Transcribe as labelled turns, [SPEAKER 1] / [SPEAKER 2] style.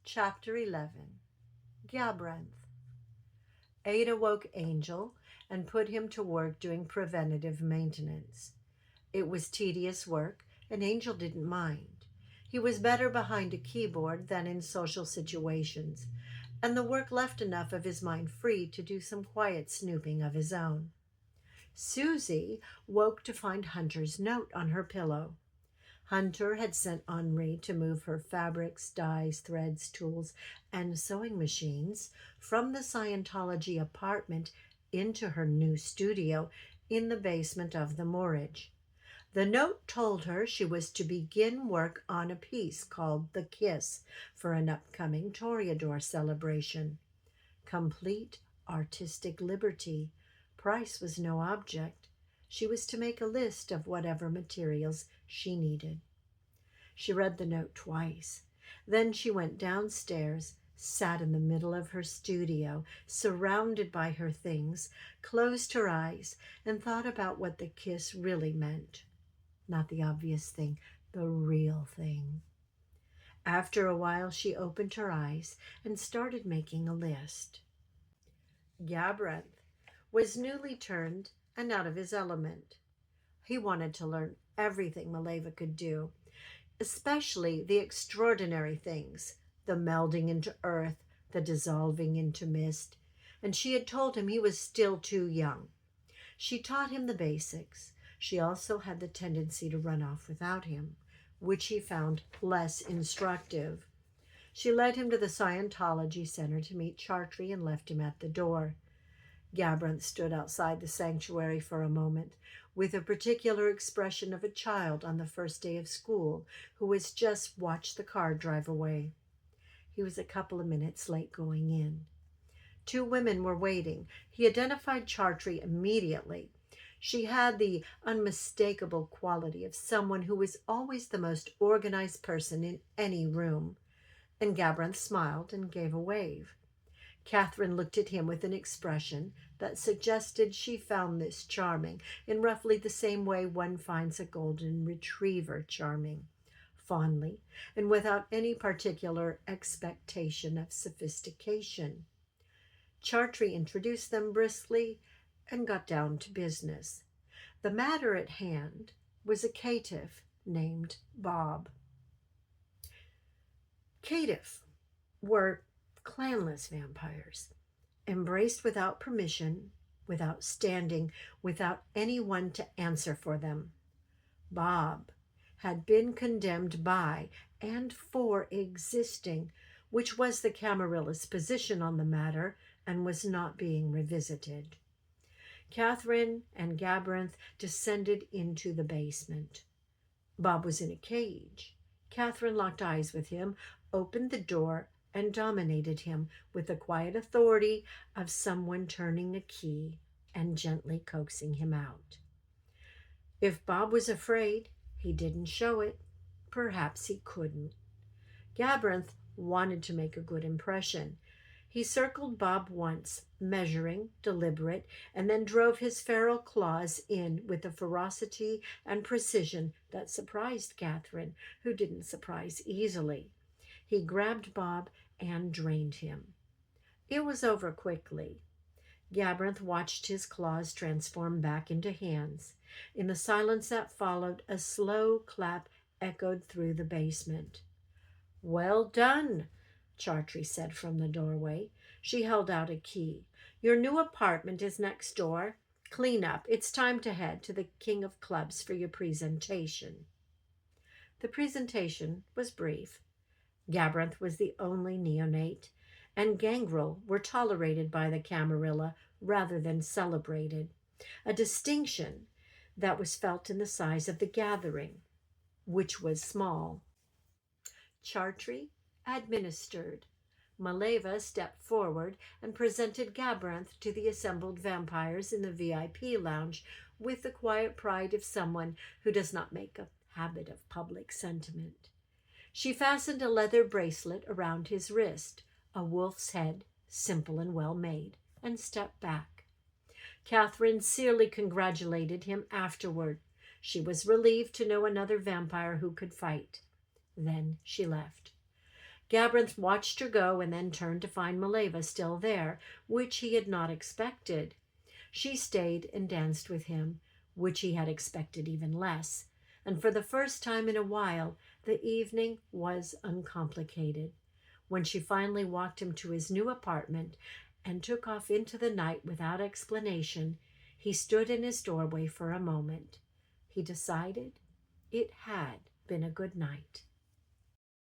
[SPEAKER 1] Chapter 11. Gabranth. Ada woke Angel and put him to work doing preventative maintenance. It was tedious work, and Angel didn't mind. He was better behind a keyboard than in social situations, and the work left enough of his mind free to do some quiet snooping of his own. Susie woke to find Hunter's note on her pillow. Hunter had sent Henri to move her fabrics, dyes, threads, tools, and sewing machines from the Scientology apartment into her new studio in the basement of the Mortgage. The note told her she was to begin work on a piece called The Kiss for an upcoming Toreador celebration. Complete artistic liberty. Price was no object. She was to make a list of whatever materials she needed. She read the note twice. Then she went downstairs, sat in the middle of her studio, surrounded by her things, closed her eyes, and thought about what the kiss really meant. Not the obvious thing, the real thing. After a while, she opened her eyes and started making a list. Gabranth was newly turned and out of his element. He wanted to learn everything Maleva could do, especially the extraordinary things, the melding into earth, the dissolving into mist, and she had told him he was still too young. She taught him the basics. She also had the tendency to run off without him, which he found less instructive. She led him to the Scientology Center to meet Chartrey and left him at the door. Gabranth stood outside the sanctuary for a moment, with a particular expression of a child on the first day of school who has just watched the car drive away. He was a couple of minutes late going in. Two women were waiting. He identified Chartrey immediately. She had the unmistakable quality of someone who was always the most organized person in any room, and Gabranth smiled and gave a wave. Catherine looked at him with an expression that suggested she found this charming, in roughly the same way one finds a golden retriever charming, fondly, and without any particular expectation of sophistication. Chartrey introduced them briskly and got down to business. The matter at hand was a caitiff named Bob. Caitiff were clanless vampires, embraced without permission, without standing, without anyone to answer for them. Bob had been condemned by and for existing, which was the Camarilla's position on the matter, and was not being revisited. Catherine and Gabranth descended into the basement. Bob was in a cage. Catherine locked eyes with him, opened the door, and dominated him with the quiet authority of someone turning a key and gently coaxing him out. If Bob was afraid, he didn't show it. Perhaps he couldn't. Gabranth wanted to make a good impression. He circled Bob once, measuring, deliberate, and then drove his feral claws in with a ferocity and precision that surprised Catherine, who didn't surprise easily. He grabbed Bob and drained him. It was over quickly. Gabranth watched his claws transform back into hands. In the silence that followed, a slow clap echoed through the basement. "Well done," Chartrey said from the doorway. She held out a key. "Your new apartment is next door. Clean up. It's time to head to the King of Clubs for your presentation." The presentation was brief. Gabranth was the only neonate, and Gangrel were tolerated by the Camarilla rather than celebrated, a distinction that was felt in the size of the gathering, which was small. Chartrey administered. Maleva stepped forward and presented Gabranth to the assembled vampires in the VIP lounge with the quiet pride of someone who does not make a habit of public sentiment. She fastened a leather bracelet around his wrist, a wolf's head, simple and well made, and stepped back. Catherine sincerely congratulated him afterward. She was relieved to know another vampire who could fight. Then she left. Gabranth watched her go and then turned to find Mileva still there, which he had not expected. She stayed and danced with him, which he had expected even less, and for the first time in a while the evening was uncomplicated. When she finally walked him to his new apartment and took off into the night without explanation, he stood in his doorway for a moment. He decided it had been a good night.